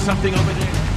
something over there?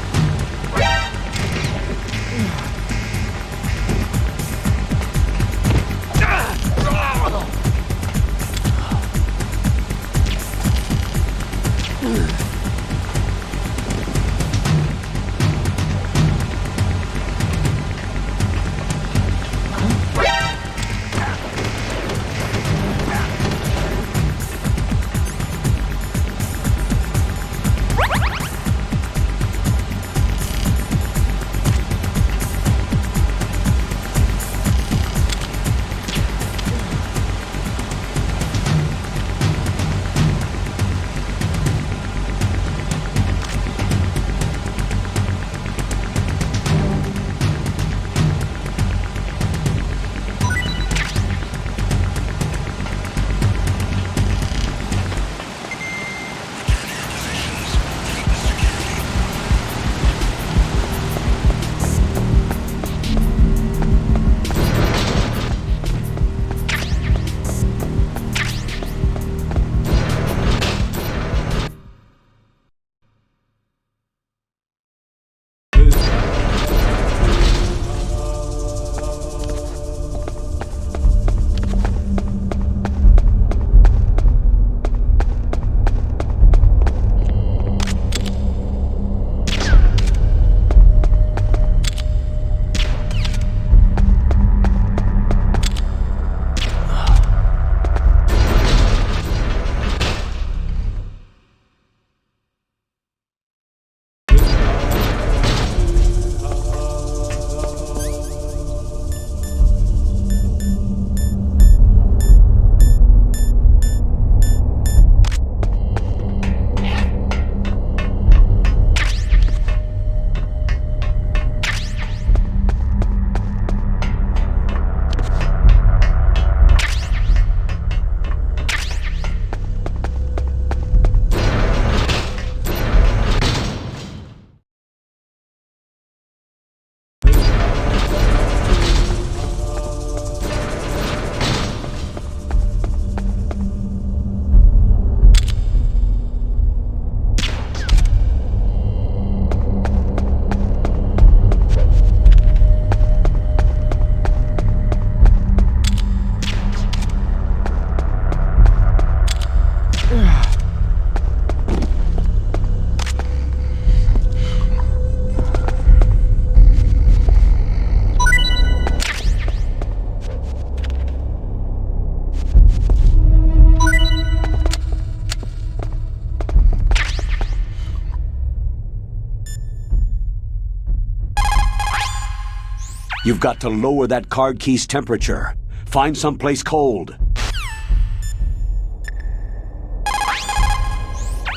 You've got to lower that card key's temperature. Find someplace cold.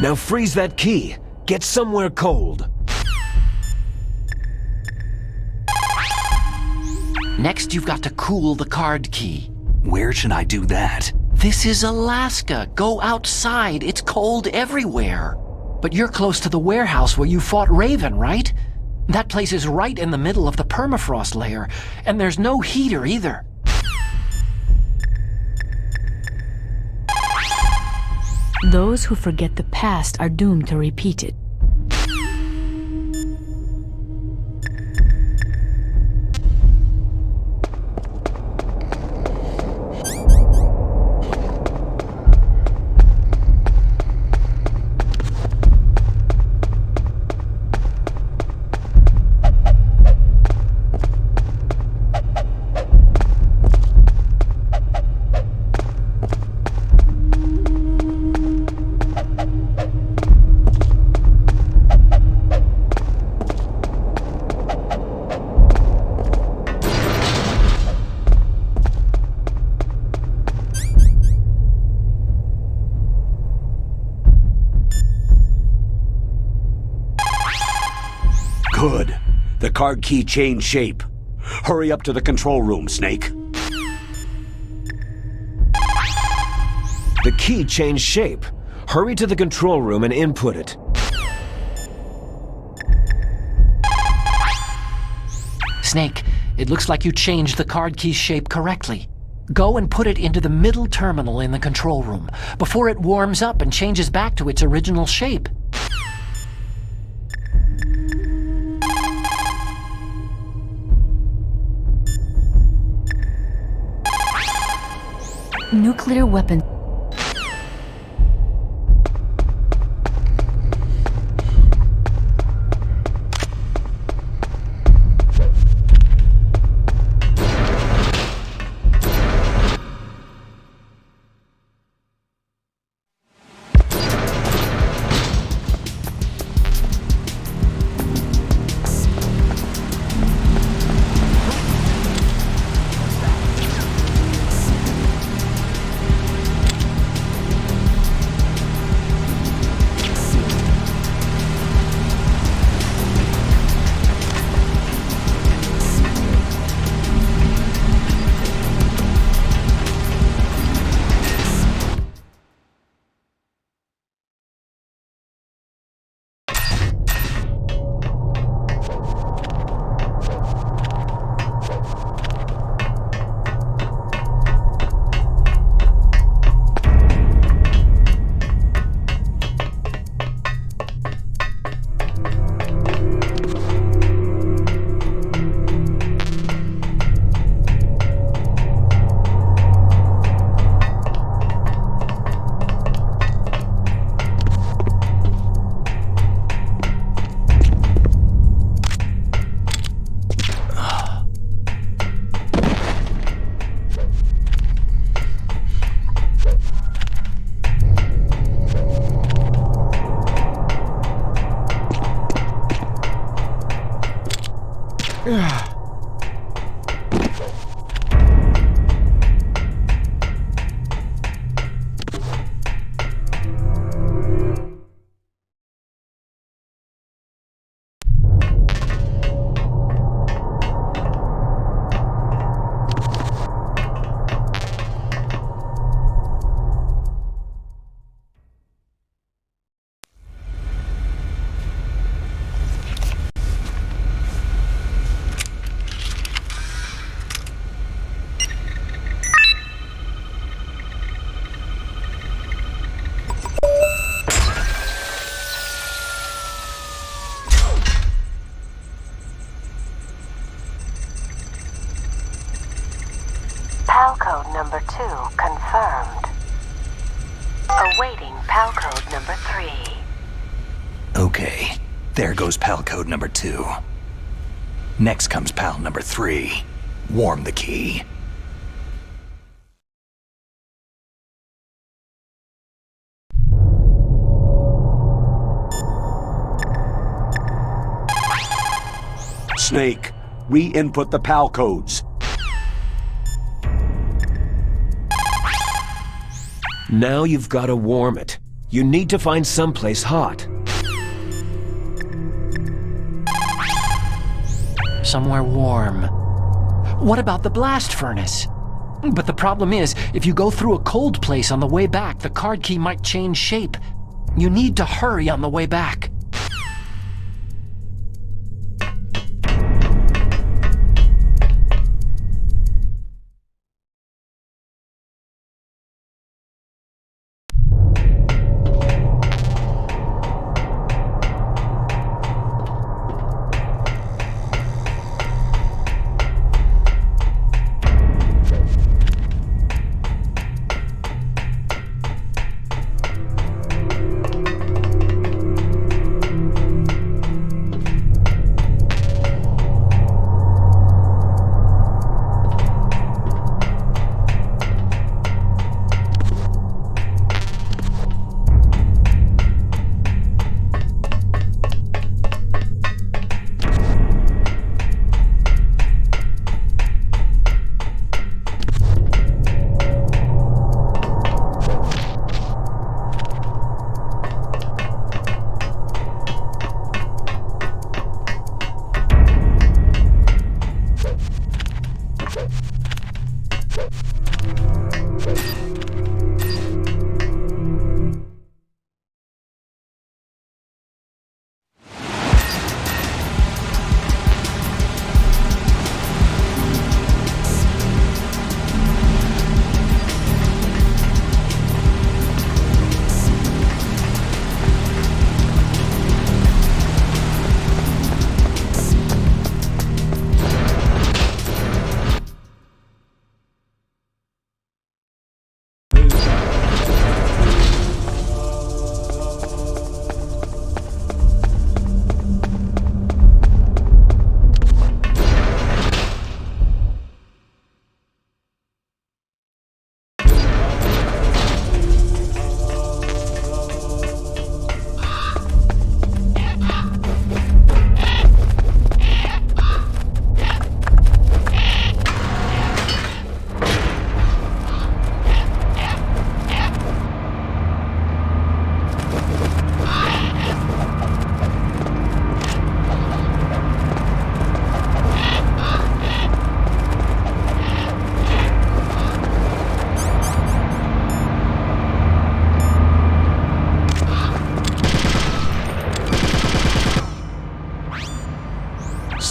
Now freeze that key. Get somewhere cold. Next, you've got to cool the card key. Where should I do that? This is Alaska. Go outside. It's cold everywhere. But you're close to the warehouse where you fought Raven, right? That place is right in the middle of the permafrost layer, and there's no heater either. Those who forget the past are doomed to repeat it. Good. The card key changed shape. Hurry up to the control room, Snake. The key changed shape. Hurry to the control room and input it. Snake, it looks like you changed the card key's shape correctly. Go and put it into the middle terminal in the control room before it warms up and changes back to its original shape. Nuclear weapon. PAL code number 2 confirmed. Awaiting PAL code number 3. Okay, there goes PAL code number 2. Next comes PAL number 3. Warm the key. Snake, re-input the PAL codes. Now you've got to warm it. You need to find someplace hot. Somewhere warm. What about the blast furnace? But the problem is, if you go through a cold place on the way back, the card key might change shape. You need to hurry on the way back.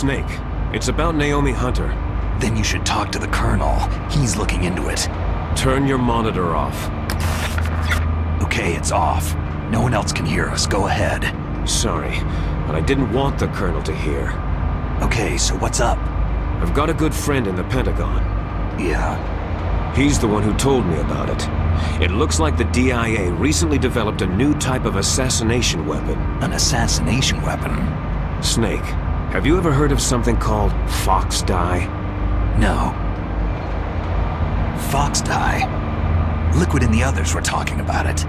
Snake. It's about Naomi Hunter. Then you should talk to the Colonel. He's looking into it. Turn your monitor off. Okay, it's off. No one else can hear us. Go ahead. Sorry, but I didn't want the Colonel to hear. Okay, so what's up? I've got a good friend in the Pentagon. Yeah? He's the one who told me about it. It looks like the DIA recently developed a new type of assassination weapon. An assassination weapon? Snake, have you ever heard of something called fox dye? No. Fox dye? Liquid and the others were talking about it.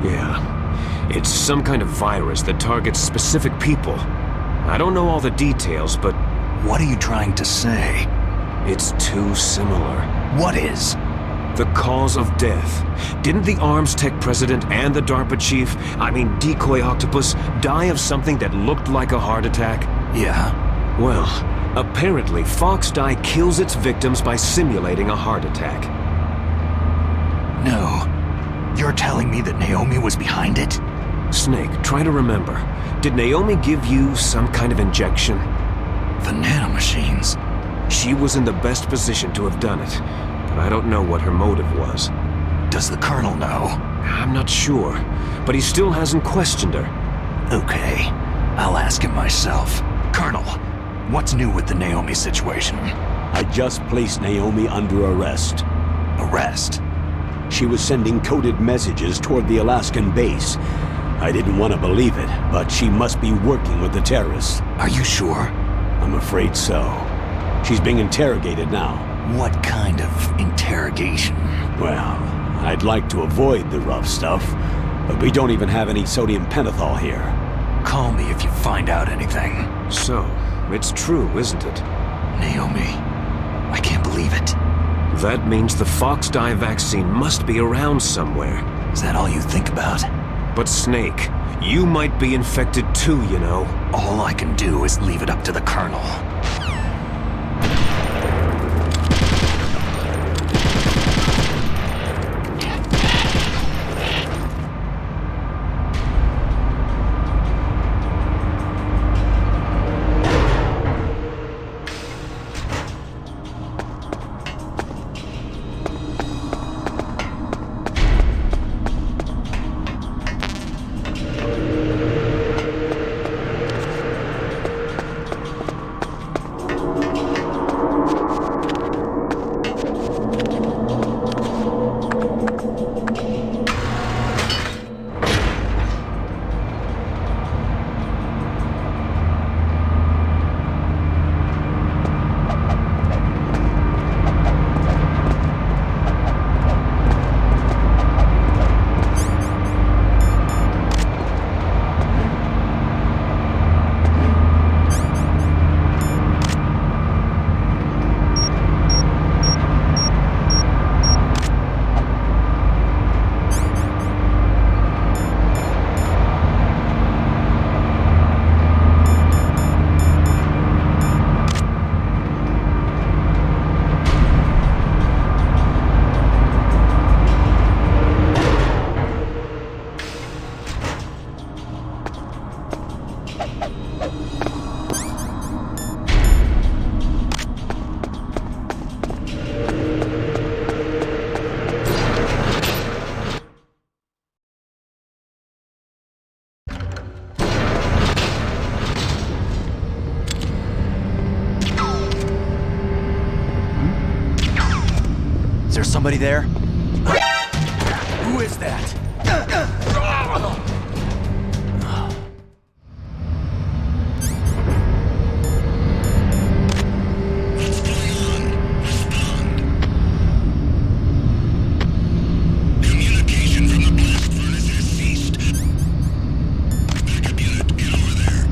Yeah. It's some kind of virus that targets specific people. I don't know all the details, but... What are you trying to say? It's too similar. What is? The cause of death. Didn't the Arms Tech president and the DARPA chief, Decoy Octopus, die of something that looked like a heart attack? Yeah? Well, apparently fox dye kills its victims by simulating a heart attack. No. You're telling me that Naomi was behind it? Snake, try to remember. Did Naomi give you some kind of injection? The nanomachines. She was in the best position to have done it, but I don't know what her motive was. Does the Colonel know? I'm not sure, but he still hasn't questioned her. Okay, I'll ask him myself. Colonel, what's new with the Naomi situation? I just placed Naomi under arrest. Arrest? She was sending coded messages toward the Alaskan base. I didn't want to believe it, but she must be working with the terrorists. Are you sure? I'm afraid so. She's being interrogated now. What kind of interrogation? Well, I'd like to avoid the rough stuff, but we don't even have any sodium pentothal here. Call me if you find out anything. So, it's true, isn't it? Naomi, I can't believe it. That means the fox dye vaccine must be around somewhere. Is that all you think about? But Snake, you might be infected too, you know. All I can do is leave it up to the Colonel. Is there somebody there? Who is that? Communication from the blast furnace has ceased. Backup unit, get over there.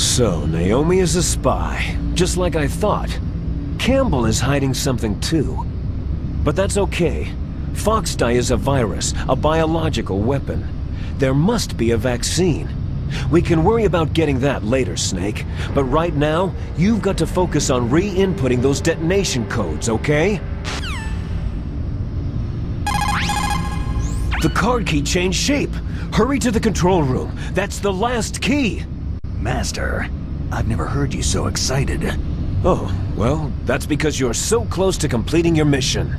So, Naomi is a spy, just like I thought. Campbell is hiding something too. But that's okay. Foxdie is a virus, a biological weapon. There must be a vaccine. We can worry about getting that later, Snake. But right now, you've got to focus on re-inputting those detonation codes, okay? The card key changed shape. Hurry to the control room. That's the last key. Master, I've never heard you so excited. Oh, well, that's because you're so close to completing your mission.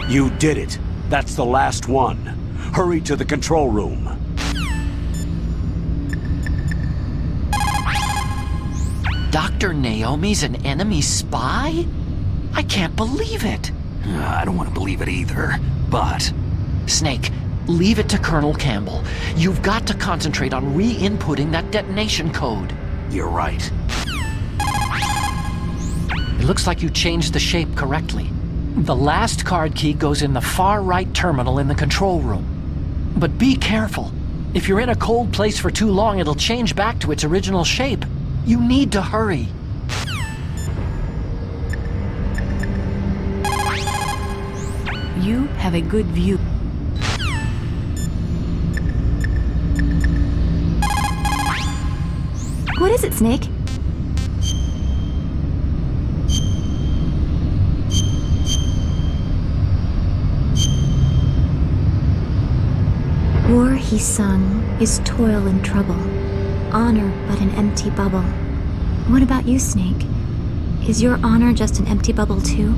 You did it. That's the last one. Hurry to the control room. Dr. Naomi's an enemy spy? I can't believe it. I don't want to believe it either, but... Snake, leave it to Colonel Campbell. You've got to concentrate on re-inputting that detonation code. You're right. It looks like you changed the shape correctly. The last card key goes in the far right terminal in the control room. But be careful. If you're in a cold place for too long, it'll change back to its original shape. You need to hurry. You have a good view. What is it, Snake? War, he sung, is toil and trouble, honor but an empty bubble. What about you, Snake? Is your honor just an empty bubble too?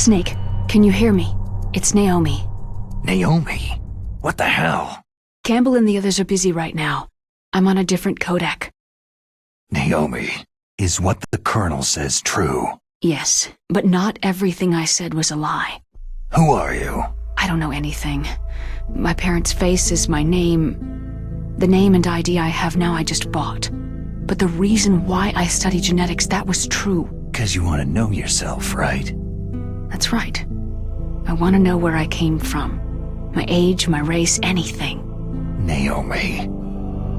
Snake, can you hear me? It's Naomi. Naomi? What the hell? Campbell and the others are busy right now. I'm on a different codec. Naomi, is what the Colonel says true? Yes, but not everything I said was a lie. Who are you? I don't know anything. My parents' face is my name. The name and ID I have now I just bought. But the reason why I study genetics, that was true. 'Cause you want to know yourself, right? That's right. I want to know where I came from. My age, my race, anything. Naomi.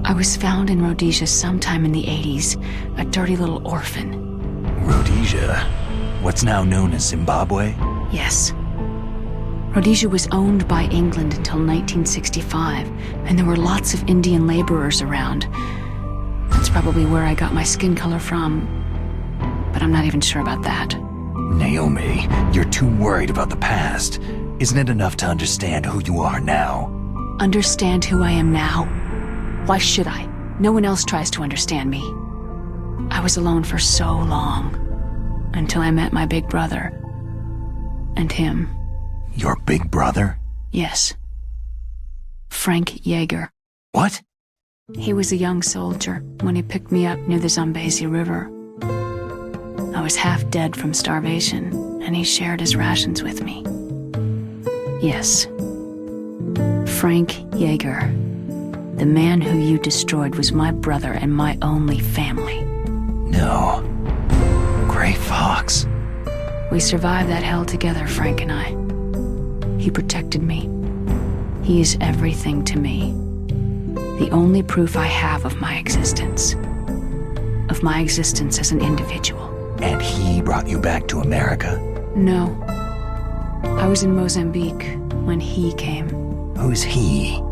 I was found in Rhodesia sometime in the 80s, a dirty little orphan. Rhodesia? What's now known as Zimbabwe? Yes. Rhodesia was owned by England until 1965, and there were lots of Indian laborers around. That's probably where I got my skin color from, but I'm not even sure about that. Naomi, you're too worried about the past. Isn't it enough to understand who you are now? Understand who I am now? Why should I? No one else tries to understand me. I was alone for so long, until I met my big brother. And him. Your big brother? Yes. Frank Yeager. What? He was a young soldier when he picked me up near the Zambezi River. I was half dead from starvation, and he shared his rations with me. Yes. Frank Yeager. The man who you destroyed was my brother and my only family. No. Gray Fox. We survived that hell together, Frank and I. He protected me. He is everything to me. The only proof I have of my existence. Of my existence as an individual. And he brought you back to America? No. I was in Mozambique when he came. Who's he?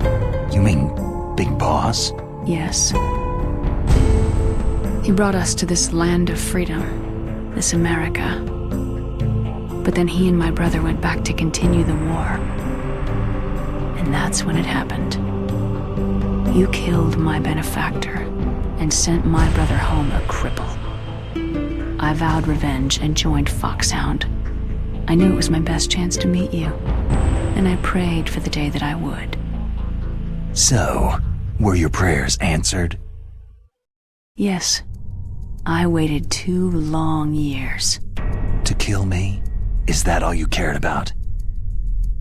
You mean Big Boss? Yes. He brought us to this land of freedom, this America. But then he and my brother went back to continue the war. And that's when it happened. You killed my benefactor and sent my brother home a cripple. I vowed revenge and joined Foxhound. I knew it was my best chance to meet you, and I prayed for the day that I would. So, were your prayers answered? Yes. I waited 2 long years. To kill me? Is that all you cared about?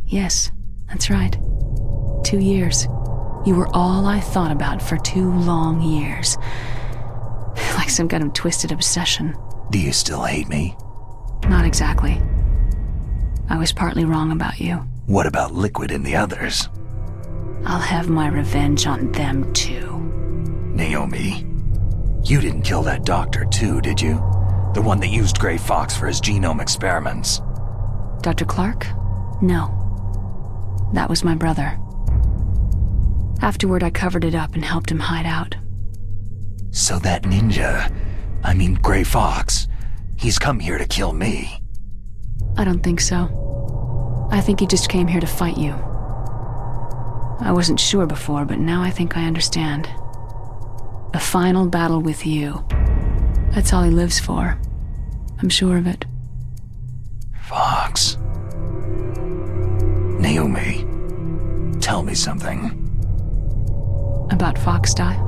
Yes, that's right. 2 years. You were all I thought about for 2 long years. Like some kind of twisted obsession. Do you still hate me? Not exactly. I was partly wrong about you. What about Liquid and the others? I'll have my revenge on them too. Naomi, you didn't kill that doctor too, did you? The one that used Gray Fox for his genome experiments. Dr. Clark? No. That was my brother. Afterward, I covered it up and helped him hide out. So that ninja, Gray Fox, he's come here to kill me. I don't think so. I think he just came here to fight you. I wasn't sure before, but now I think I understand. A final battle with you. That's all he lives for. I'm sure of it. Fox. Naomi, tell me something. About Foxdie?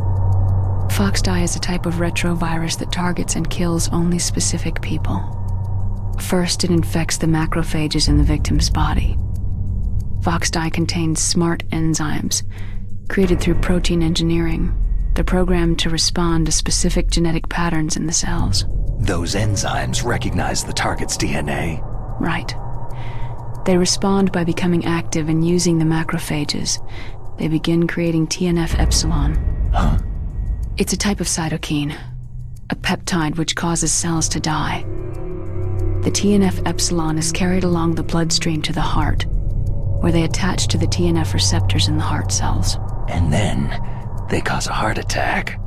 Foxdie is a type of retrovirus that targets and kills only specific people. First, it infects the macrophages in the victim's body. Foxdie contains smart enzymes, created through protein engineering. They're programmed to respond to specific genetic patterns in the cells. Those enzymes recognize the target's DNA? Right. They respond by becoming active and using the macrophages. They begin creating TNF-epsilon. Huh? It's a type of cytokine, a peptide which causes cells to die. The TNF-epsilon is carried along the bloodstream to the heart, where they attach to the TNF receptors in the heart cells. And then they cause a heart attack.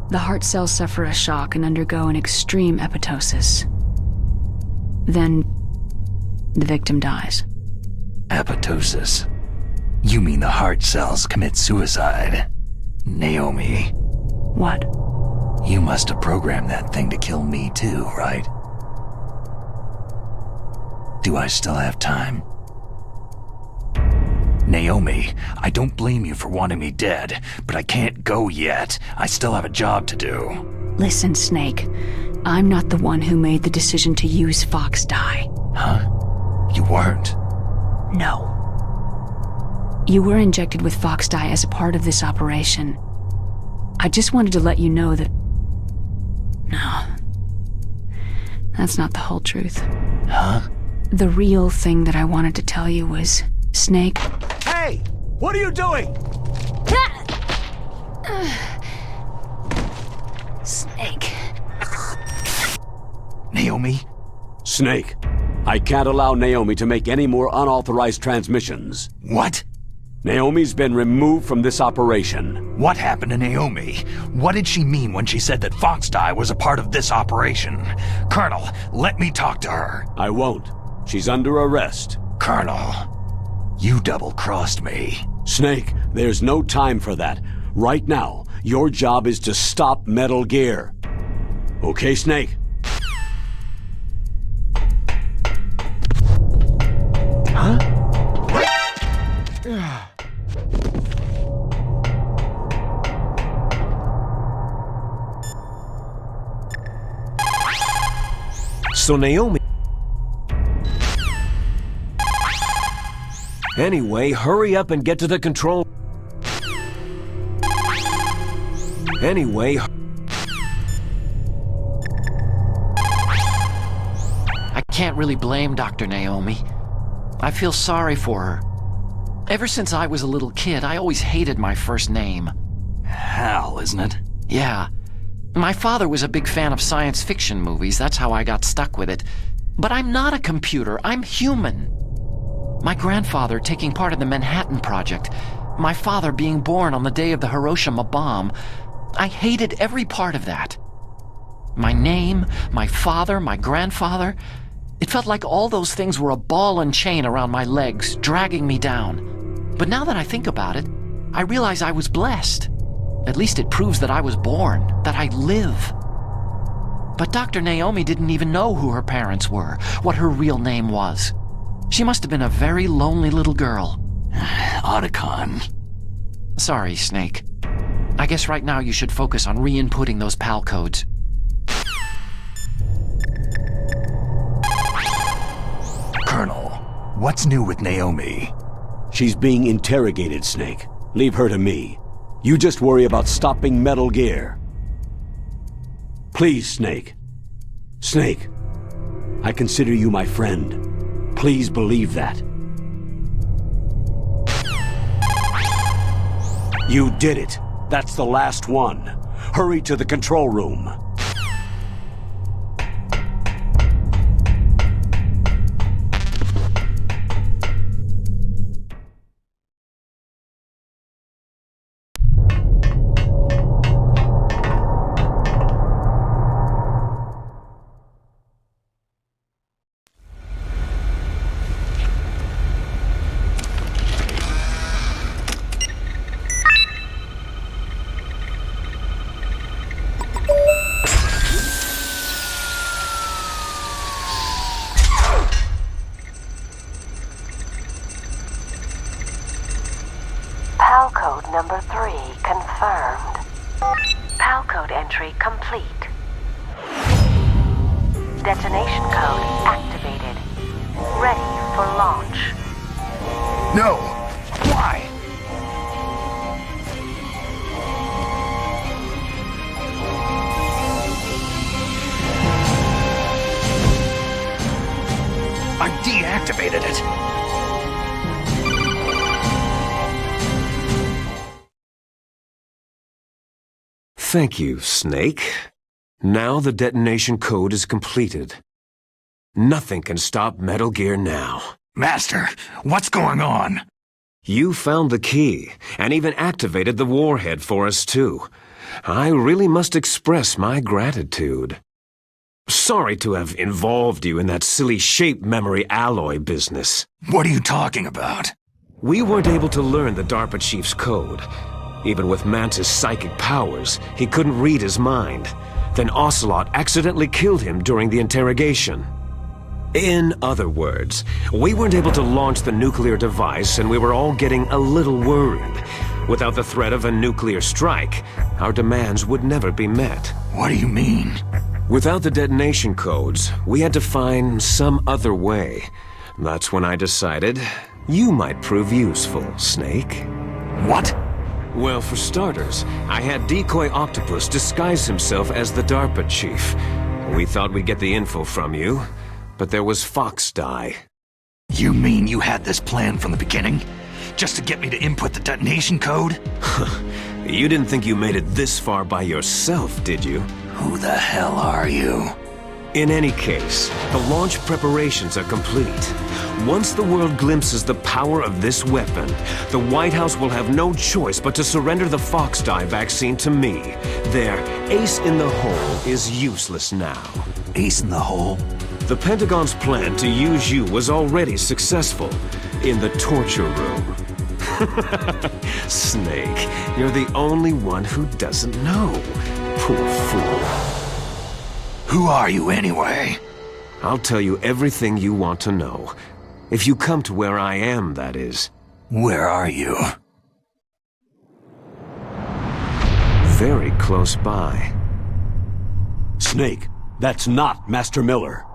The heart cells suffer a shock and undergo an extreme apoptosis. Then, the victim dies. Apoptosis? You mean the heart cells commit suicide? Naomi. What? You must have programmed that thing to kill me too, right? Do I still have time? Naomi, I don't blame you for wanting me dead, but I can't go yet. I still have a job to do. Listen, Snake. I'm not the one who made the decision to use Fox dye. Huh? You weren't? No. You were injected with Fox dye as a part of this operation. I just wanted to let you know that... No. That's not the whole truth. Huh? The real thing that I wanted to tell you was, Snake... Hey! What are you doing? Snake. Naomi? Snake, I can't allow Naomi to make any more unauthorized transmissions. What? Naomi's been removed from this operation. What happened to Naomi? What did she mean when she said that Fox dye was a part of this operation? Colonel, let me talk to her. I won't. She's under arrest. Colonel, you double-crossed me. Snake, there's no time for that. Right now, your job is to stop Metal Gear. Okay, Snake? So Naomi... Anyway, hurry up and get to the control... Anyway... I can't really blame Dr. Naomi. I feel sorry for her. Ever since I was a little kid, I always hated my first name. Hal, isn't it? Yeah. My father was a big fan of science fiction movies. That's how I got stuck with it. But I'm not a computer. I'm human. My grandfather taking part in the Manhattan Project. My father being born on the day of the Hiroshima bomb. I hated every part of that. My name, my father, my grandfather. It felt like all those things were a ball and chain around my legs, dragging me down. But now that I think about it, I realize I was blessed. At least it proves that I was born, that I live. But Dr. Naomi didn't even know who her parents were, what her real name was. She must have been a very lonely little girl. Otacon. Sorry, Snake. I guess right now you should focus on re-inputting those PAL codes. Colonel, what's new with Naomi? She's being interrogated, Snake. Leave her to me. You just worry about stopping Metal Gear. Please, Snake. Snake, I consider you my friend. Please believe that. You did it. That's the last one. Hurry to the control room. PAL code number 3 confirmed. PAL code entry complete. Detonation code activated. Ready for launch. No! Why? I deactivated it. Thank you, Snake. Now the detonation code is completed. Nothing can stop Metal Gear now. Master, what's going on? You found the key, and even activated the warhead for us too. I really must express my gratitude. Sorry to have involved you in that silly shape memory alloy business. What are you talking about? We weren't able to learn the DARPA chief's code. Even with Mantis' psychic powers, he couldn't read his mind. Then Ocelot accidentally killed him during the interrogation. In other words, we weren't able to launch the nuclear device and we were all getting a little worried. Without the threat of a nuclear strike, our demands would never be met. What do you mean? Without the detonation codes, we had to find some other way. That's when I decided you might prove useful, Snake. What? Well, for starters, I had Decoy Octopus disguise himself as the DARPA chief. We thought we'd get the info from you, but there was Fox Die. You mean you had this plan from the beginning? Just to get me to input the detonation code? You didn't think you made it this far by yourself, did you? Who the hell are you? In any case, the launch preparations are complete. Once the world glimpses the power of this weapon, the White House will have no choice but to surrender the Fox Die vaccine to me. Their ace in the hole is useless now. Ace in the hole? The Pentagon's plan to use you was already successful in the torture room. Snake, you're the only one who doesn't know. Poor fool. Who are you anyway? I'll tell you everything you want to know. If you come to where I am, that is. Where are you? Very close by. Snake, that's not Master Miller.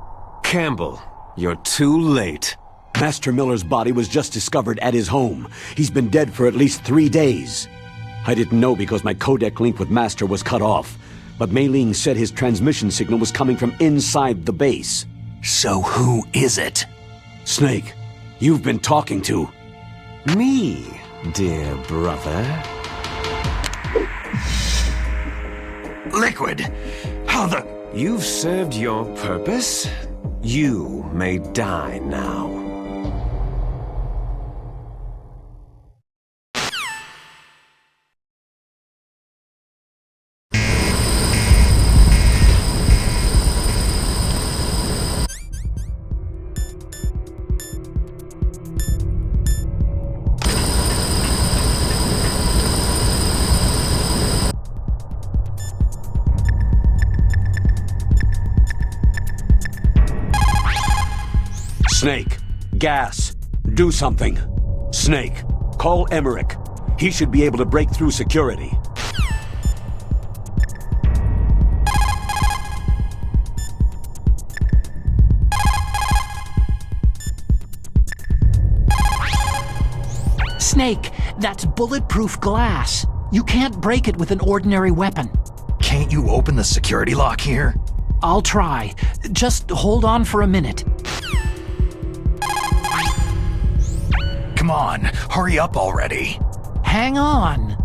Campbell, you're too late. Master Miller's body was just discovered at his home. He's been dead for at least 3 days. I didn't know because my codec link with Master was cut off, but Mei Ling said his transmission signal was coming from inside the base. So who is it? Snake, you've been talking to... Me, dear brother. Liquid! How the... You've served your purpose. You may die now. Snake, gas, do something. Snake, call Emmerich. He should be able to break through security. Snake, that's bulletproof glass. You can't break it with an ordinary weapon. Can't you open the security lock here? I'll try. Just hold on for a minute. Come on, hurry up already. Hang on.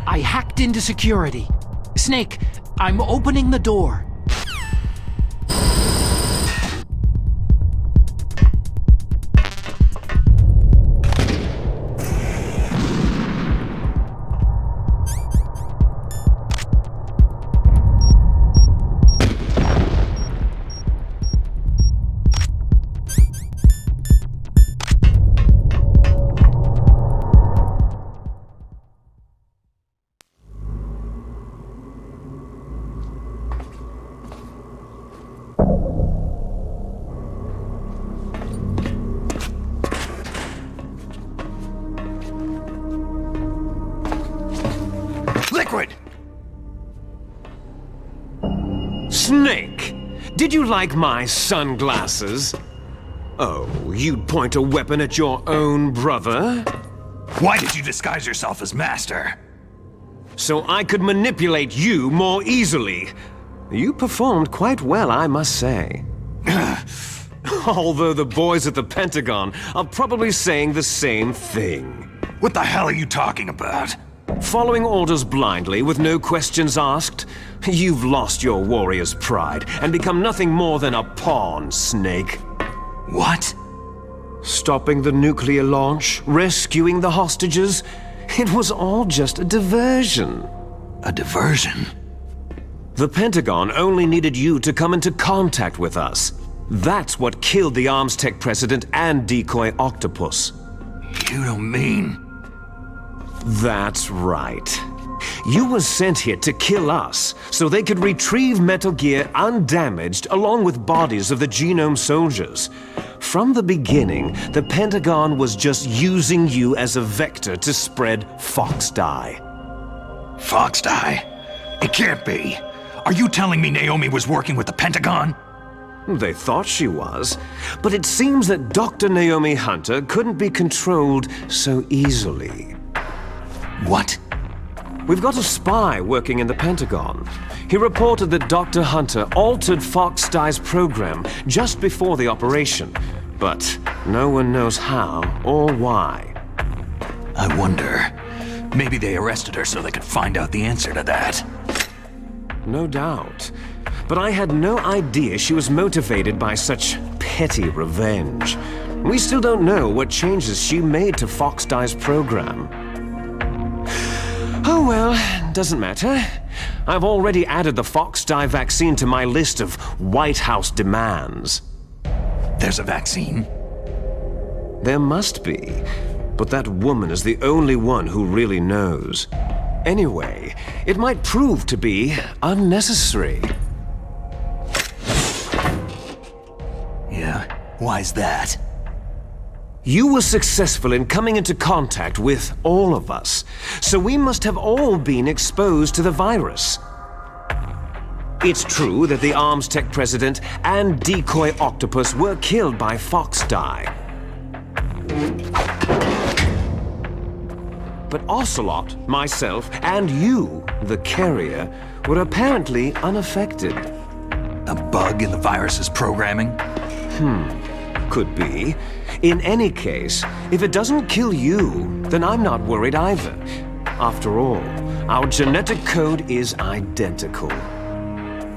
I hacked into security. Snake, I'm opening the door. Liquid! Snake! Did you like my sunglasses? Oh, you'd point a weapon at your own brother? Why did you disguise yourself as Master? So I could manipulate you more easily. You performed quite well, I must say. Although the boys at the Pentagon are probably saying the same thing. What the hell are you talking about? Following orders blindly with no questions asked, you've lost your warrior's pride and become nothing more than a pawn, Snake. What? Stopping the nuclear launch, rescuing the hostages, it was all just a diversion. A diversion? The Pentagon only needed you to come into contact with us. That's what killed the Armstech president and decoy octopus. You don't mean... That's right. You were sent here to kill us, so they could retrieve Metal Gear undamaged along with bodies of the Genome soldiers. From the beginning, the Pentagon was just using you as a vector to spread Fox Dye. Fox Dye? It can't be. Are you telling me Naomi was working with the Pentagon? They thought she was, but it seems that Dr. Naomi Hunter couldn't be controlled so easily. What? We've got a spy working in the Pentagon. He reported that Dr. Hunter altered Fox Dye's program just before the operation, but no one knows how or why. I wonder. Maybe they arrested her so they could find out the answer to that. No doubt. But I had no idea she was motivated by such petty revenge. We still don't know what changes she made to Fox Dye's program. Oh well, doesn't matter. I've already added the Fox Dye vaccine to my list of White House demands. There's a vaccine? There must be, but that woman is the only one who really knows. Anyway, it might prove to be unnecessary. Yeah? Why's that? You were successful in coming into contact with all of us, so we must have all been exposed to the virus. It's true that the Armstech president and decoy octopus were killed by Fox Dye. But Ocelot, myself, and you, the carrier, were apparently unaffected. A bug in the virus's programming? Could be. In any case, if it doesn't kill you, then I'm not worried either. After all, our genetic code is identical.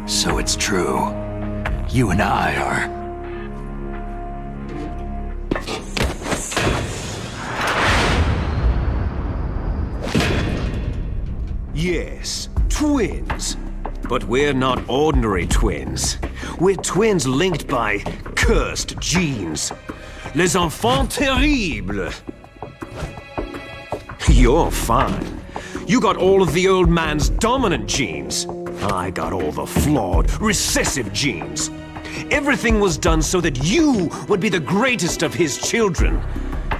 So it's true. You and I are... Yes, twins. But we're not ordinary twins. We're twins linked by cursed genes. Les enfants terribles. You're fine. You got all of the old man's dominant genes. I got all the flawed, recessive genes. Everything was done so that you would be the greatest of his children.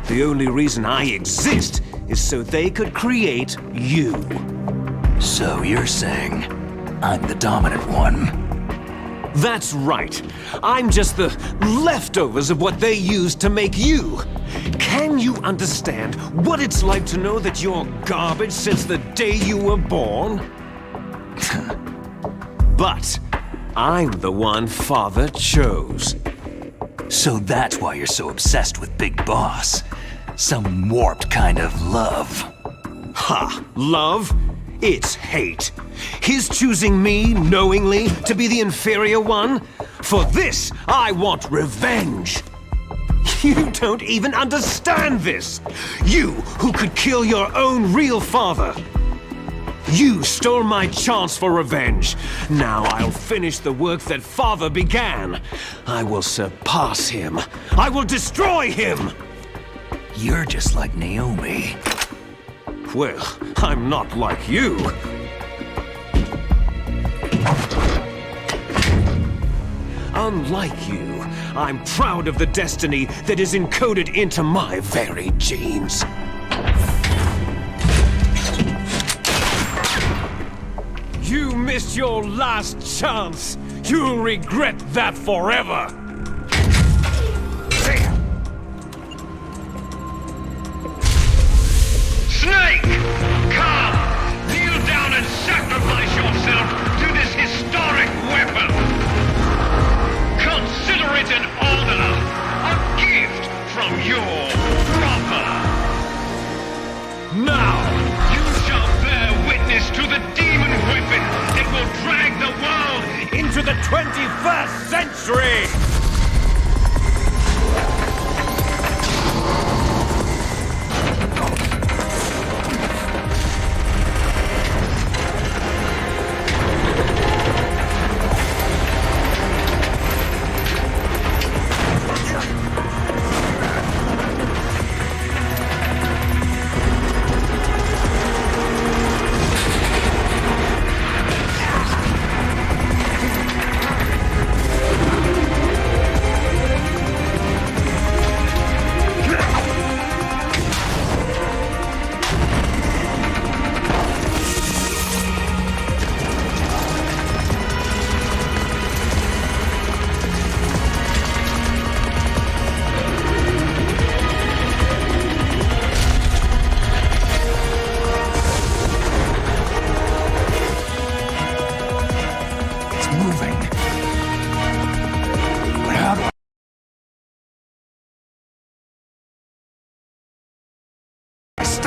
The only reason I exist is so they could create you. So you're saying I'm the dominant one? That's right. I'm just the leftovers of what they used to make you. Can you understand what it's like to know that you're garbage since the day you were born? But I'm the one Father chose. So that's why you're so obsessed with Big Boss. Some warped kind of love. Ha! Love? It's hate. His choosing me, knowingly, to be the inferior one? For this, I want revenge. You don't even understand this. You, who could kill your own real father. You stole my chance for revenge. Now I'll finish the work that Father began. I will surpass him. I will destroy him. You're just like Naomi. Well, I'm not like you. Unlike you, I'm proud of the destiny that is encoded into my very genes. You missed your last chance. You'll regret that forever. Snake! Come! Kneel down and sacrifice yourself to this historic weapon! Consider it an honor, a gift from your brother! Now! You shall bear witness to the demon weapon that will drag the world Into the 21st century!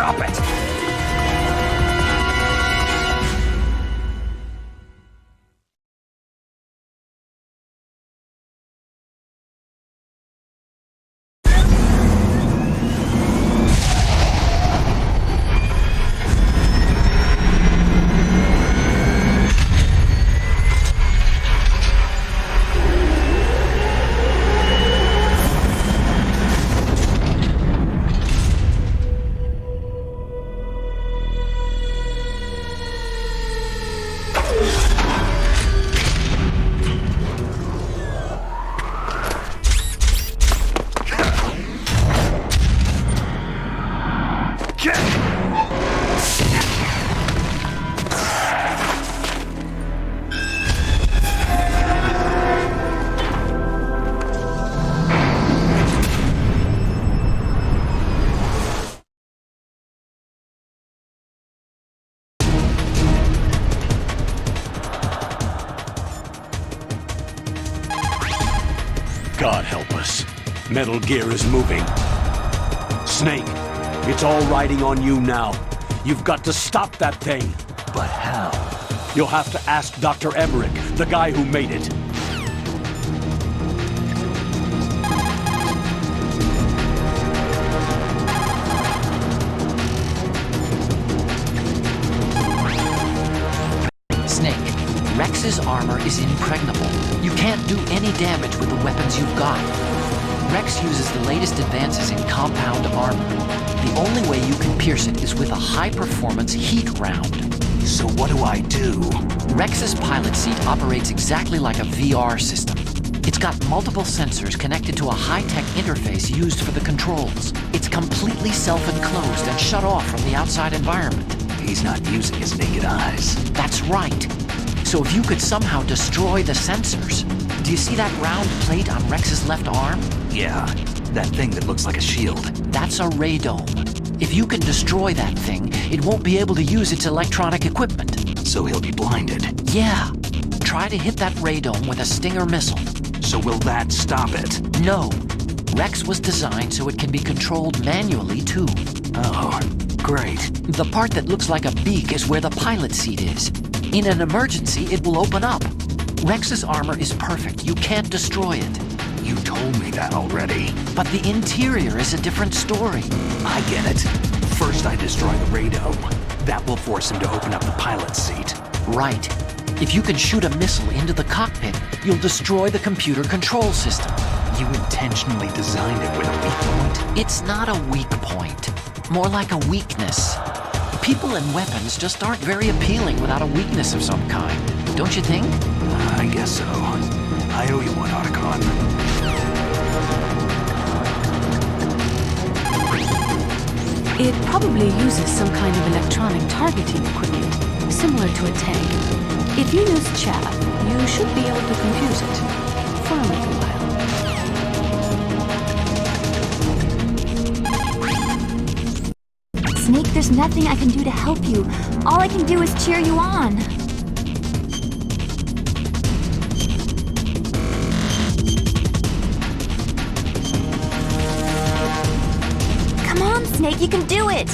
Drop it! God help us. Metal Gear is moving. Snake, it's all riding on you now. You've got to stop that thing. But how? You'll have to ask Dr. Emmerich, the guy who made it. Snake, Rex's armor is impregnable. You can't do any damage with the weapons you've got. Rex uses the latest advances in compound armor. The only way you can pierce it is with a high-performance heat round. So what do I do? Rex's pilot seat operates exactly like a VR system. It's got multiple sensors connected to a high-tech interface used for the controls. It's completely self-enclosed and shut off from the outside environment. He's not using his naked eyes. That's right. So if you could somehow destroy the sensors... Do you see that round plate on Rex's left arm? Yeah, that thing that looks like a shield. That's a radome. If you can destroy that thing, it won't be able to use its electronic equipment. So he'll be blinded. Yeah. Try to hit that radome with a Stinger missile. So will that stop it? No. Rex was designed so it can be controlled manually, too. Oh, great. The part that looks like a beak is where the pilot seat is. In an emergency, it will open up. Rex's armor is perfect. You can't destroy it. You told me that already. But the interior is a different story. I get it. First I destroy the radome. That will force him to open up the pilot seat. Right. If you can shoot a missile into the cockpit, you'll destroy the computer control system. You intentionally designed it with a weak point? It's not a weak point. More like a weakness. People and weapons just aren't very appealing without a weakness of some kind. Don't you think? I guess so. I owe you one, Otacon. It probably uses some kind of electronic targeting equipment, similar to a tank. If you use chaff, you should be able to confuse it. For a little while. Snake, there's nothing I can do to help you. All I can do is cheer you on. Come on, Snake, you can do it!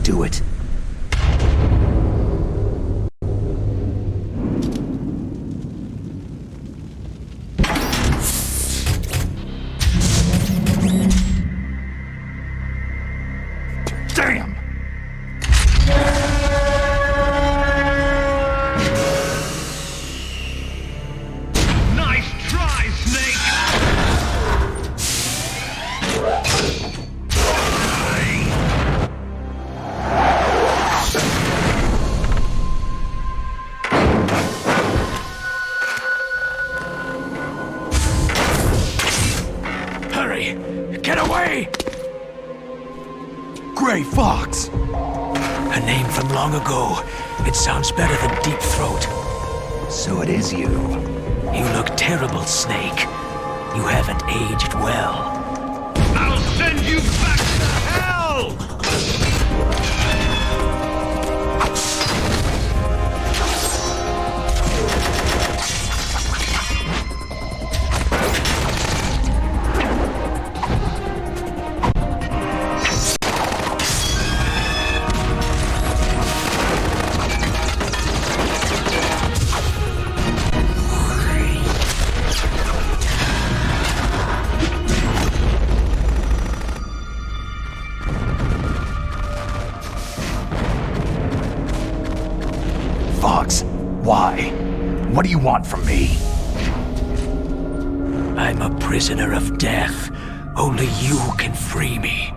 do it. Damn! Nice try, Snake! Hurry! Get away! Gray Fox! A name from long ago. It sounds better than Deep Throat. So it is you. You look terrible, Snake. You haven't aged well. I'll send you back to hell! Fox, why? What do you want from me? I'm a prisoner of death. Only you can free me.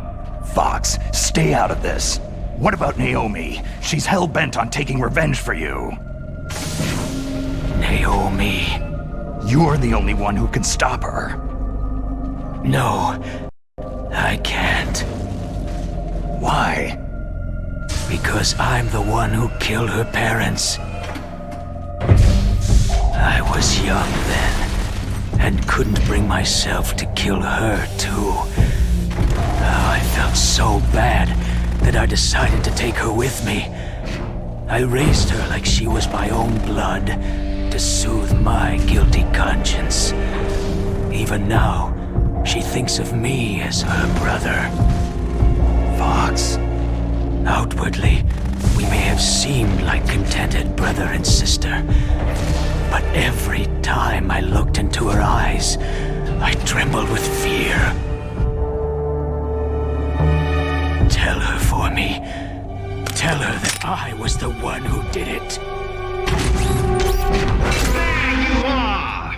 Fox, stay out of this. What about Naomi? She's hell-bent on taking revenge for you. Naomi. You're the only one who can stop her. No, I can't. Why? Because I'm the one who killed her parents. I was young then, and couldn't bring myself to kill her too. Oh, I felt so bad that I decided to take her with me. I raised her like she was my own blood, to soothe my guilty conscience. Even now, she thinks of me as her brother. Fox. Outwardly, we may have seemed like contented brother and sister, but every time I looked into her eyes, I trembled with fear. Tell her for me. Tell her that I was the one who did it. There you are!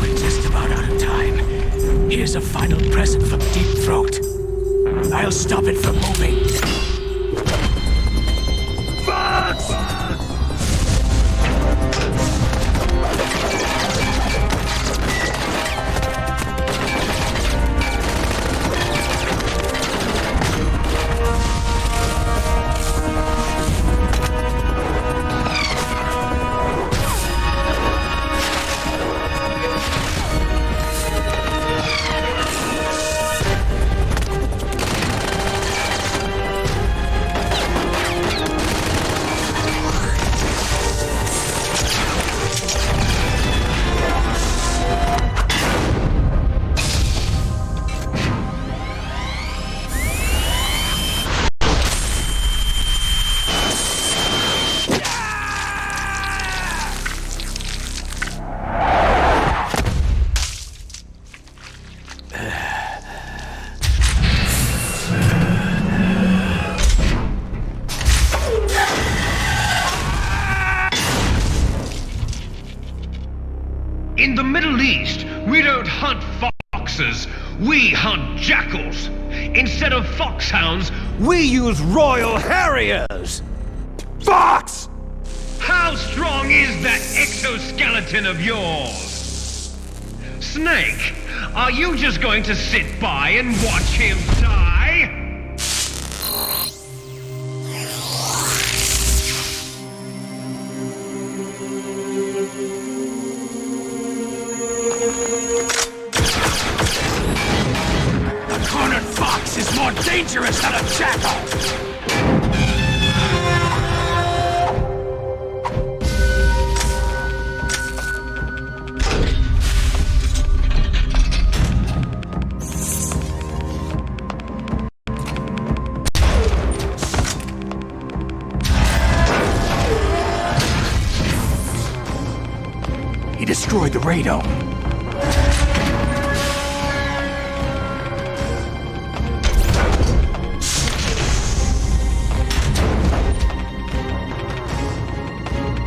We're just about out of time. Here's a final present from Deep Throat. I'll stop it from moving. Fox! In the Middle East, we don't hunt foxes, we hunt jackals. Instead of foxhounds, We use Royal Harriers! Fox! how strong is that exoskeleton of yours? Snake, are you just going to sit by and watch him die? A cornered fox is more dangerous than a jackal! destroyed the radome.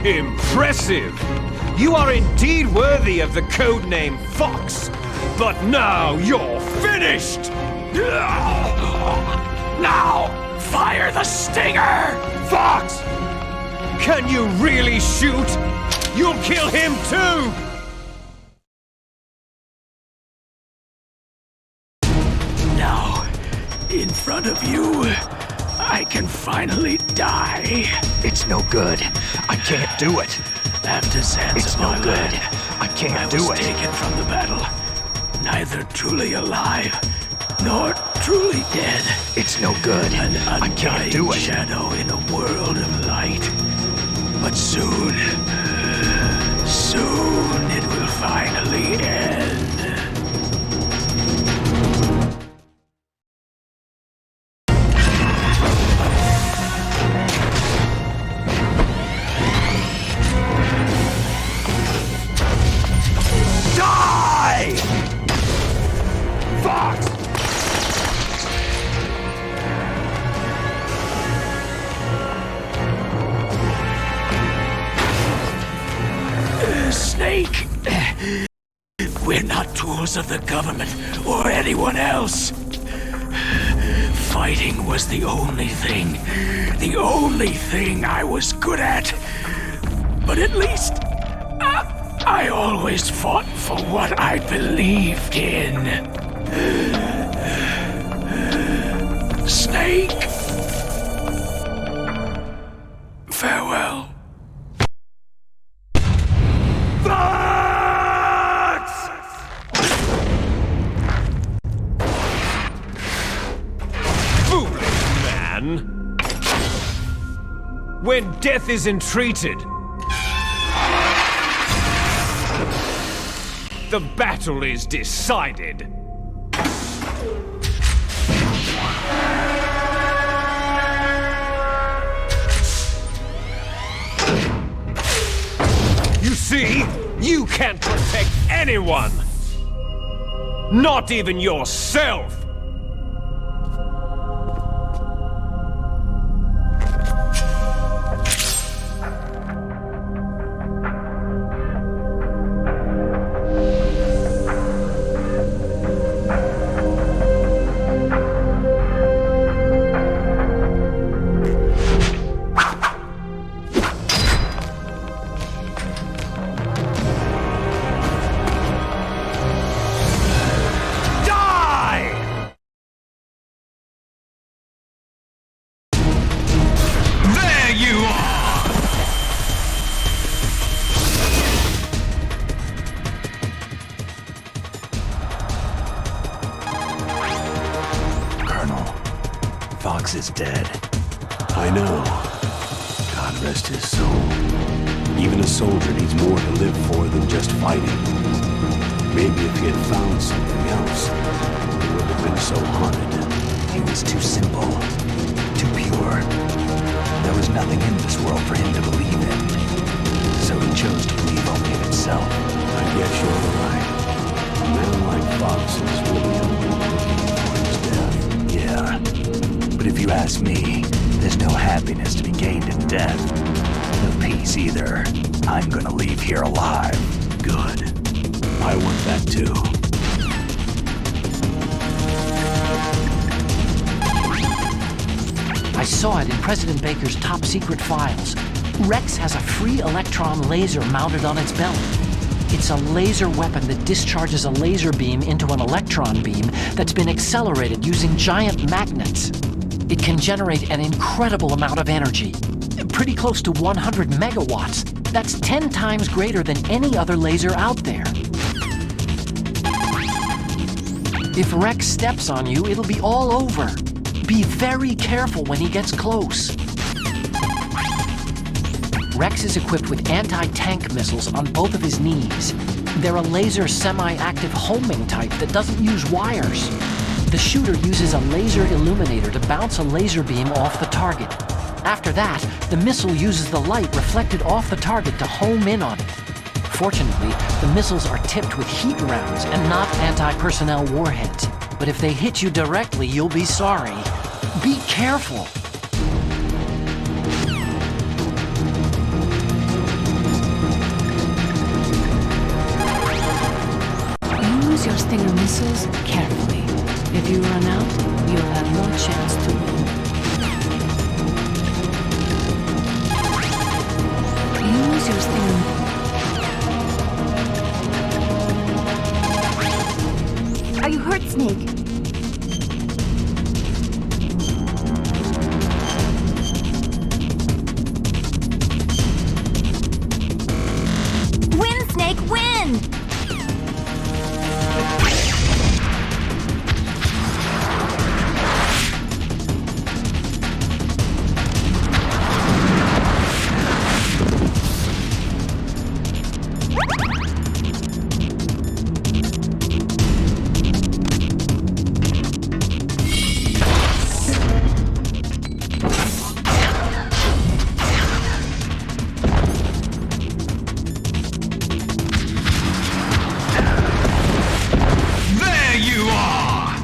Impressive! You are indeed worthy of the codename Fox, but now you're finished! Now, fire the stinger! Fox! Can you really shoot? You'll kill him too! Now, in front of you, I can finally die. It's no good. I can't do it. After Zanzibar, It's no good. I can't do was it. taken from the battle, neither truly alive nor truly dead. It's no good. An I can't do undying it. shadow in a world of light. But soon it will finally end. Die! Fox! Snake! We're not tools of the government or anyone else. Fighting was the only thing I was good at. But at least, I always fought for what I believed in. Snake! Farewell. Foolish man! When death is entreated, the battle is decided. You see, you can't protect anyone! Not even yourself! Fox is dead. I know. God rest his soul. Even a soldier needs more to live for than just fighting. Maybe if he had found something else, he wouldn't have been so haunted. He was too simple, too pure. There was nothing in this world for him to believe in. So he chose to believe only in himself. I guess you're right. A man like Fox is really a for his death. Yeah. But if you ask me, there's no happiness to be gained in death. No peace either. I'm gonna leave here alive. Good. I want that too. I saw it in President Baker's top secret files. Rex has a free electron laser mounted on its belly. It's a laser weapon that discharges a laser beam into an electron beam that's been accelerated using giant magnets. It can generate an incredible amount of energy, pretty close to 100 megawatts. That's 10 times greater than any other laser out there. If Rex steps on you, it'll be all over. Be very careful when he gets close. Rex is equipped with anti-tank missiles on both of his knees. They're a laser semi-active homing type that doesn't use wires. The shooter uses a laser illuminator to bounce a laser beam off the target. After that, the missile uses the light reflected off the target to home in on it. Fortunately, the missiles are tipped with heat rounds and not anti-personnel warheads. But if they hit you directly, you'll be sorry. Be careful. Use your Stinger missiles carefully. If you run out, you'll have no chance to win. Use your Stinger. Are you hurt, Snake? Win, Snake, win! There you are!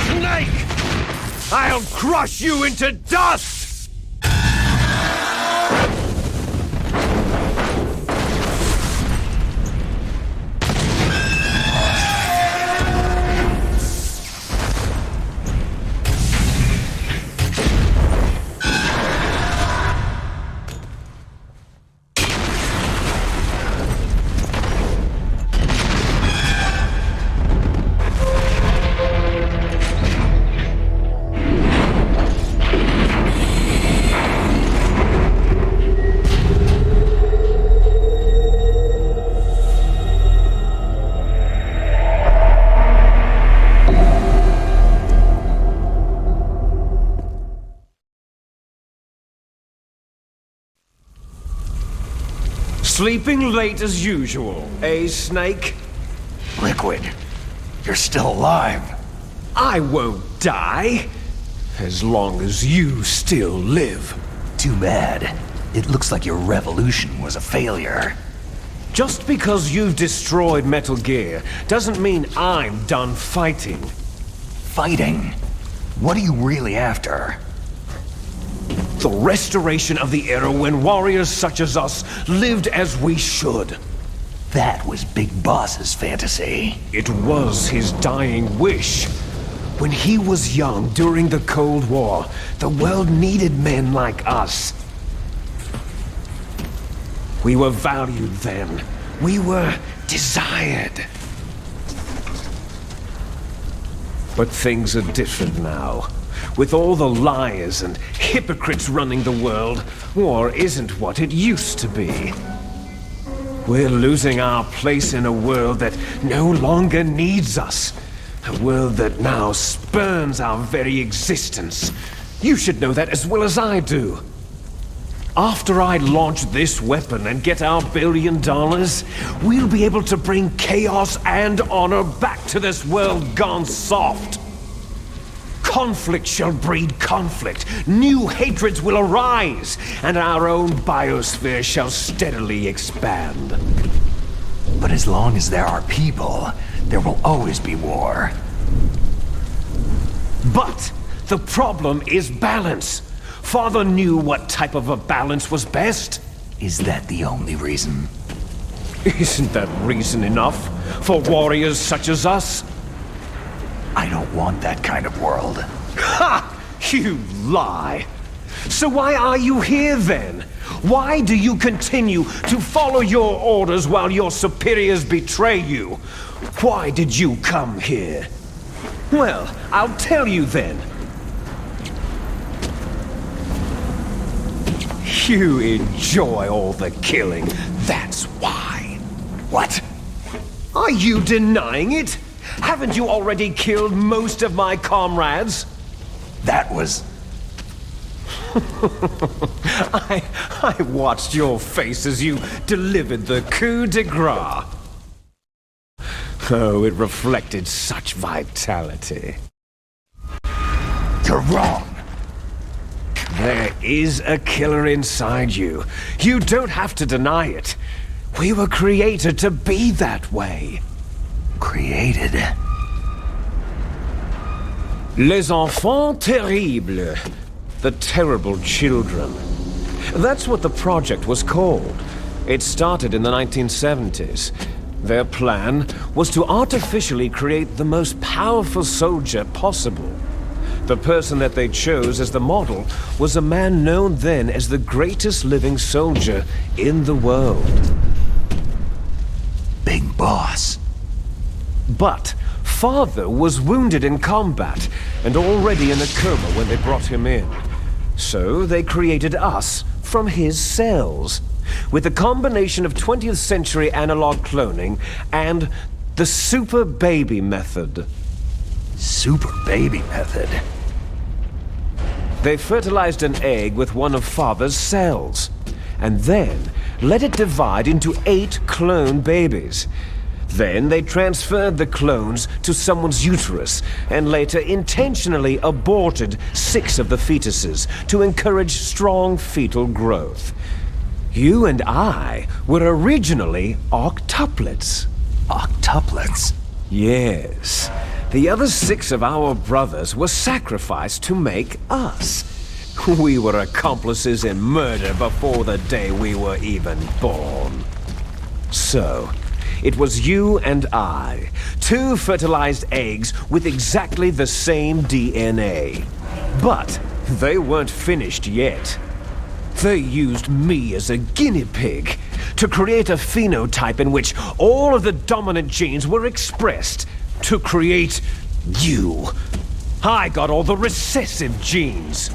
Snake! I'll crush you into dust! Sleeping late as usual, eh, Snake? Liquid, you're still alive. I won't die, as long as you still live. Too bad. It looks like your revolution was a failure. Just because you've destroyed Metal Gear doesn't mean I'm done fighting. Fighting? What are you really after? The restoration of the era when warriors such as us lived as we should. That was Big Boss's fantasy. It was his dying wish. When he was young during the Cold War, the world needed men like us. We were valued then. We were desired. But things are different now. With all the liars and hypocrites running the world, war isn't what it used to be. We're losing our place in a world that no longer needs us. A world that now spurns our very existence. You should know that as well as I do. After I launch this weapon and get our $1 billion, we'll be able to bring chaos and honor back to this world gone soft. Conflict shall breed conflict, new hatreds will arise, and our own biosphere shall steadily expand. But as long as there are people, there will always be war. But the problem is balance. Father knew what type of a balance was best. Is that the only reason? Isn't that reason enough for warriors such as us? I don't want that kind of world. Ha! You lie! So why are you here then? Why do you continue to follow your orders while your superiors betray you? Why did you come here? Well, I'll tell you then. You enjoy all the killing, that's why. What? Are you denying it? Haven't you already killed most of my comrades? That was... I watched your face as you delivered the coup de grace. Oh, it reflected such vitality. You're wrong. There is a killer inside you. You don't have to deny it. We were created to be that way. Created? Les enfants terribles. The terrible children. That's what the project was called. It started in the 1970s. Their plan was to artificially create the most powerful soldier possible. The person that they chose as the model was a man known then as the greatest living soldier in the world. Big boss. But Father was wounded in combat and already in a coma when they brought him in. So they created us from his cells, with a combination of 20th century analog cloning and the super baby method. Super baby method? They fertilized an egg with one of Father's cells, and then let it divide into 8 clone babies. Then they transferred the clones to someone's uterus, and later intentionally aborted 6 of the fetuses to encourage strong fetal growth. You and I were originally octuplets. Octuplets? Yes. The other 6 of our brothers were sacrificed to make us. We were accomplices in murder before the day we were even born. So, it was you and I, 2 fertilized eggs with exactly the same DNA. But they weren't finished yet. They used me as a guinea pig to create a phenotype in which all of the dominant genes were expressed to create you. I got all the recessive genes.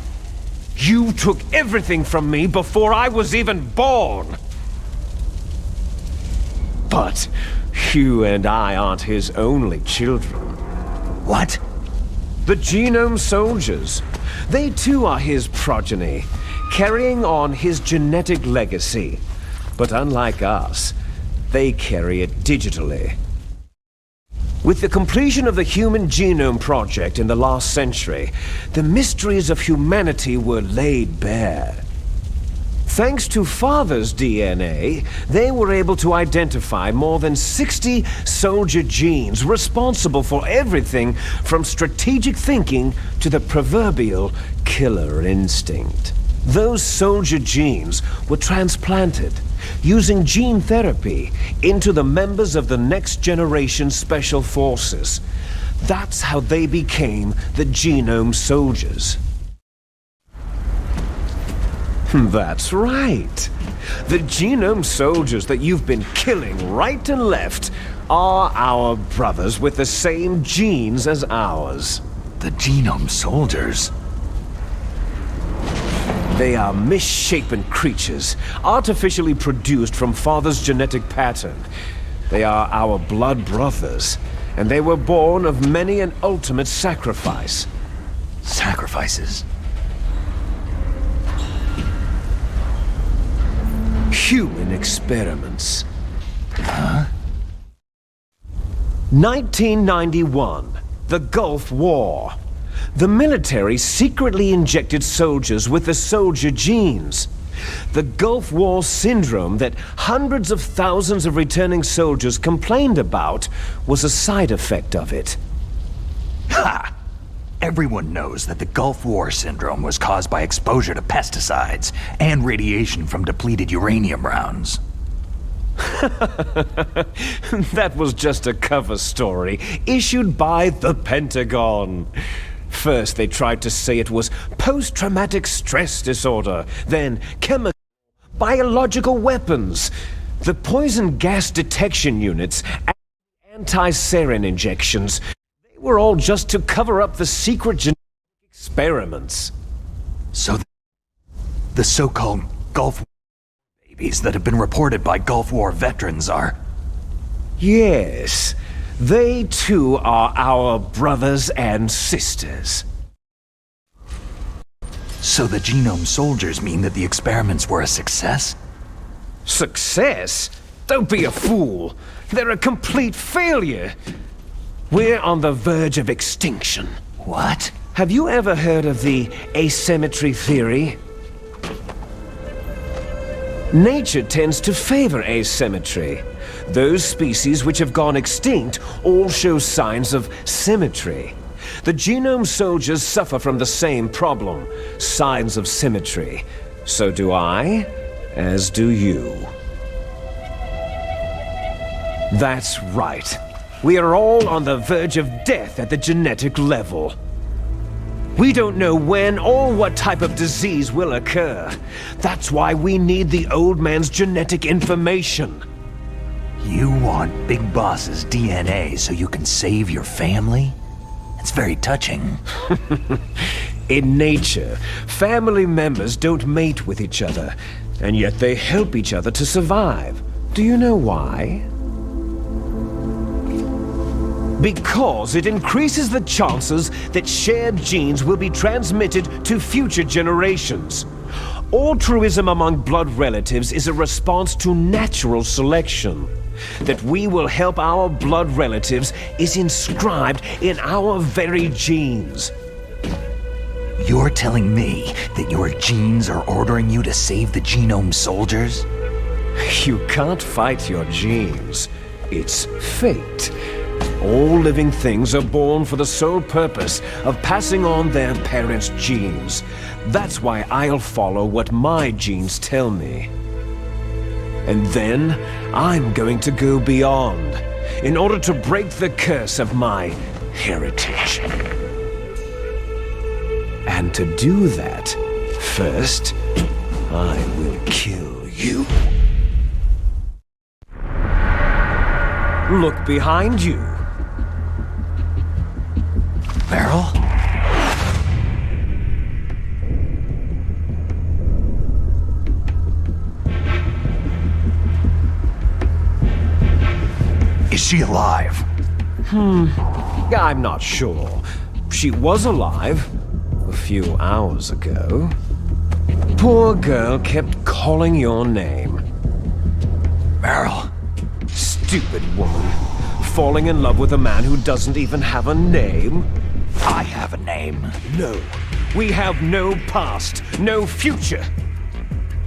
You took everything from me before I was even born. But you and I aren't his only children. What? The Genome Soldiers. They too are his progeny, carrying on his genetic legacy. But unlike us, they carry it digitally. With the completion of the Human Genome Project in the last century, the mysteries of humanity were laid bare. Thanks to Father's DNA, they were able to identify more than 60 soldier genes responsible for everything from strategic thinking to the proverbial killer instinct. Those soldier genes were transplanted, using gene therapy, into the members of the next generation special forces. That's how they became the Genome Soldiers. That's right. The Genome Soldiers that you've been killing right and left are our brothers with the same genes as ours. The Genome Soldiers? They are misshapen creatures, artificially produced from Father's genetic pattern. They are our blood brothers, and they were born of many an ultimate sacrifice. Sacrifices? Human experiments. Huh? 1991, the Gulf War. The military secretly injected soldiers with the soldier genes. The Gulf War syndrome that hundreds of thousands of returning soldiers complained about was a side effect of it. Ha! Everyone knows that the Gulf War syndrome was caused by exposure to pesticides and radiation from depleted uranium rounds. That was just a cover story issued by the Pentagon. First, they tried to say it was post-traumatic stress disorder, then chemical biological weapons. The poison gas detection units and anti-sarin injections, they were all just to cover up the secret genetic experiments. So the so-called Gulf War babies that have been reported by Gulf War veterans are... Yes, they too are our brothers and sisters. So the genome soldiers mean that the experiments were a success? Success? Don't be a fool. They're a complete failure. We're on the verge of extinction. What? Have you ever heard of the asymmetry theory? Nature tends to favor asymmetry. Those species which have gone extinct all show signs of symmetry. The genome soldiers suffer from the same problem, signs of symmetry. So do I, as do you. That's right. We are all on the verge of death at the genetic level. We don't know when or what type of disease will occur. That's why we need the old man's genetic information. You want Big Boss's DNA so you can save your family? It's very touching. In nature, family members don't mate with each other, and yet they help each other to survive. Do you know why? Because it increases the chances that shared genes will be transmitted to future generations. Altruism among blood relatives is a response to natural selection. That we will help our blood relatives is inscribed in our very genes. You're telling me that your genes are ordering you to save the genome soldiers? You can't fight your genes. It's fate. All living things are born for the sole purpose of passing on their parents' genes. That's why I'll follow what my genes tell me. And then, I'm going to go beyond, in order to break the curse of my heritage. And to do that, first, I will kill you. Look behind you. Meryl? Is she alive? I'm not sure. She was alive a few hours ago. Poor girl kept calling your name. Meryl. Stupid woman. Falling in love with a man who doesn't even have a name? I have a name. No. We have no past, no future.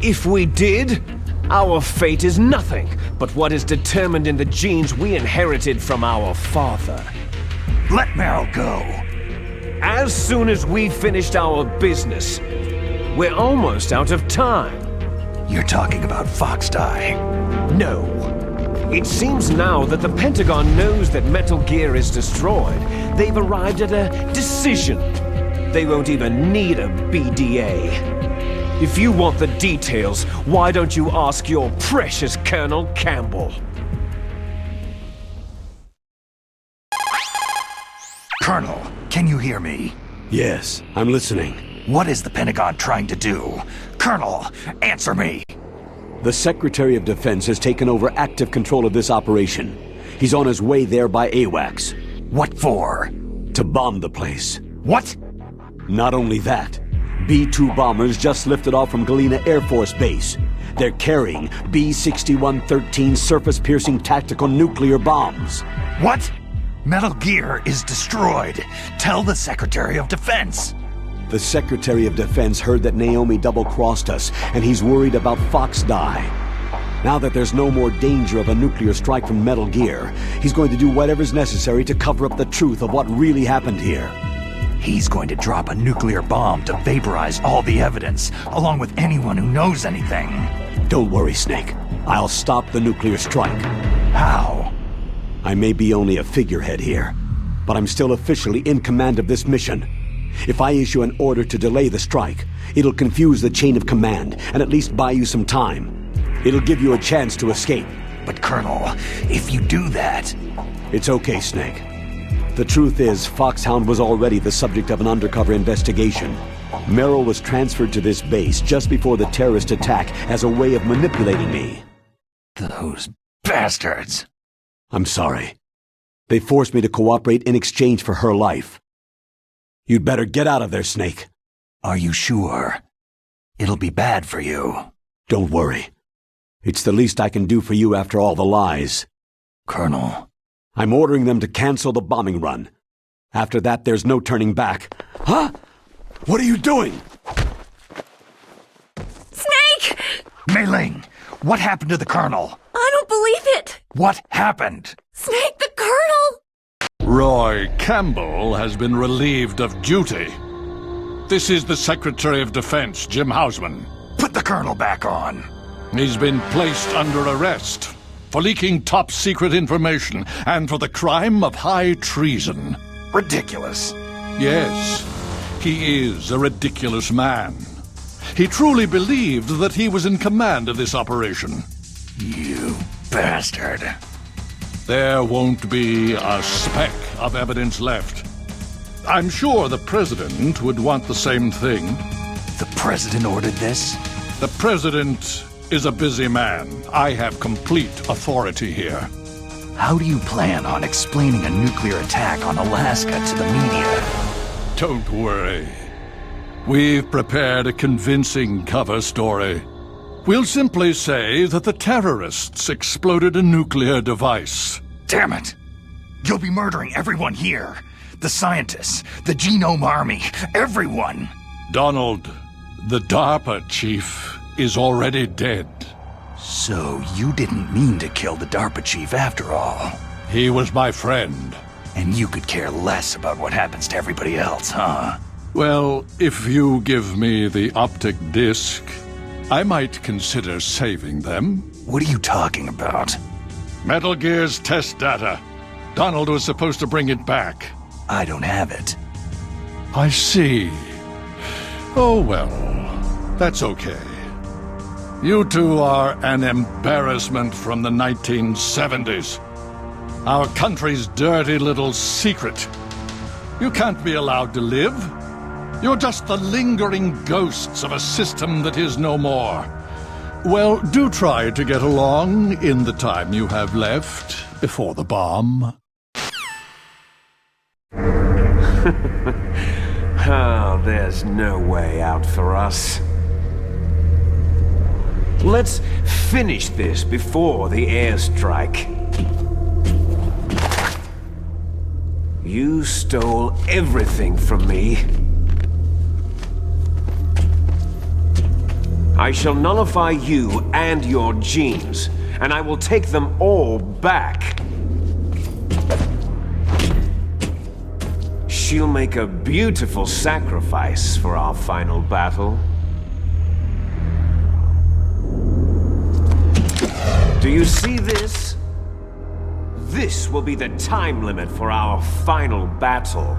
If we did, our fate is nothing but what is determined in the genes we inherited from our father. Let Meryl go. As soon as we finished our business, we're almost out of time. You're talking about Foxdie. No. It seems now that the Pentagon knows that Metal Gear is destroyed. They've arrived at a decision. They won't even need a BDA. If you want the details, why don't you ask your precious Colonel Campbell? Colonel, can you hear me? Yes, I'm listening. What is the Pentagon trying to do? Colonel, answer me! The Secretary of Defense has taken over active control of this operation. He's on his way there by AWACS. What for? To bomb the place. What? Not only that, B-2 bombers just lifted off from Galena Air Force Base. They're carrying B-6113 surface-piercing tactical nuclear bombs. What? Metal Gear is destroyed. Tell the Secretary of Defense. The Secretary of Defense heard that Naomi double-crossed us, and he's worried about Foxdie. Now that there's no more danger of a nuclear strike from Metal Gear, he's going to do whatever's necessary to cover up the truth of what really happened here. He's going to drop a nuclear bomb to vaporize all the evidence, along with anyone who knows anything. Don't worry, Snake. I'll stop the nuclear strike. How? I may be only a figurehead here, but I'm still officially in command of this mission. If I issue an order to delay the strike, it'll confuse the chain of command and at least buy you some time. It'll give you a chance to escape. But Colonel, if you do that... It's okay, Snake. The truth is, Foxhound was already the subject of an undercover investigation. Merrill was transferred to this base just before the terrorist attack as a way of manipulating me. Those bastards. I'm sorry. They forced me to cooperate in exchange for her life. You'd better get out of there, Snake. Are you sure? It'll be bad for you. Don't worry. It's the least I can do for you after all the lies. Colonel. I'm ordering them to cancel the bombing run. After that, there's no turning back. Huh? What are you doing? Snake! Mei Ling, what happened to the Colonel? I don't believe it! What happened? Snake, the Colonel! Roy Campbell has been relieved of duty. This is the Secretary of Defense, Jim Hausman. Put the Colonel back on. He's been placed under arrest for leaking top-secret information and for the crime of high treason. Ridiculous. Yes, he is a ridiculous man. He truly believed that he was in command of this operation. You bastard. There won't be a speck of evidence left. I'm sure the President would want the same thing. The President ordered this? The President is a busy man. I have complete authority here. How do you plan on explaining a nuclear attack on Alaska to the media? Don't worry. We've prepared a convincing cover story. We'll simply say that the terrorists exploded a nuclear device. Damn it! You'll be murdering everyone here. The scientists, the Genome Army, everyone! Donald, the DARPA chief, is already dead. So you didn't mean to kill the DARPA chief after all? He was my friend. And you could care less about what happens to everybody else, huh? Well, if you give me the optic disc, I might consider saving them. What are you talking about? Metal Gear's test data. Donald was supposed to bring it back. I don't have it. I see. Oh well, that's okay. You two are an embarrassment from the 1970s. Our country's dirty little secret. You can't be allowed to live. You're just the lingering ghosts of a system that is no more. Well, do try to get along in the time you have left before the bomb. Oh, there's no way out for us. Let's finish this before the airstrike. You stole everything from me. I shall nullify you and your genes, and I will take them all back. She'll make a beautiful sacrifice for our final battle. Do you see this? This will be the time limit for our final battle.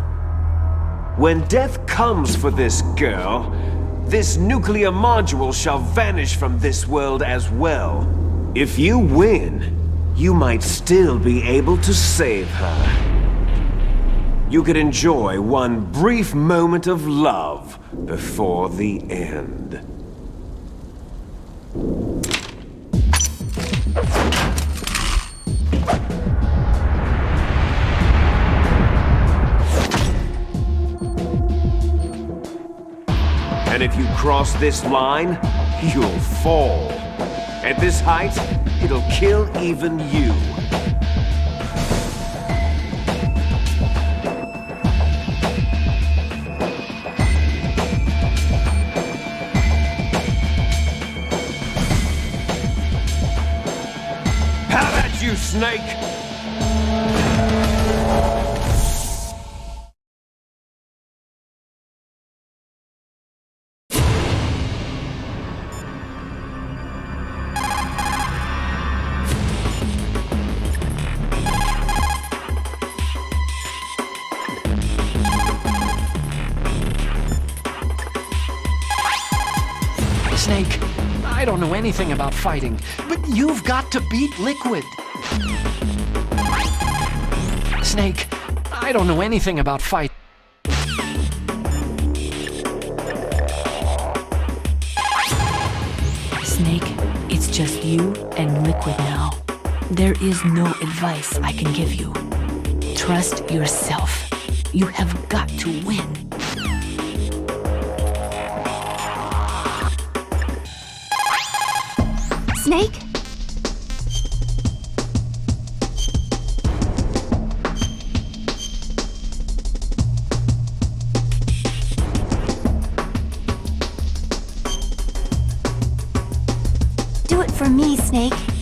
When death comes for this girl, this nuclear module shall vanish from this world as well. If you win, you might still be able to save her. You could enjoy one brief moment of love before the end. And if you cross this line, you'll fall. At this height, it'll kill even you. Have at you, Snake! Snake, I don't know anything about fighting, but you've got to beat Liquid. Snake, I don't know anything about fight. Snake, it's just you and Liquid now. There is no advice I can give you. Trust yourself. You have got to win. Snake? Do it for me, Snake.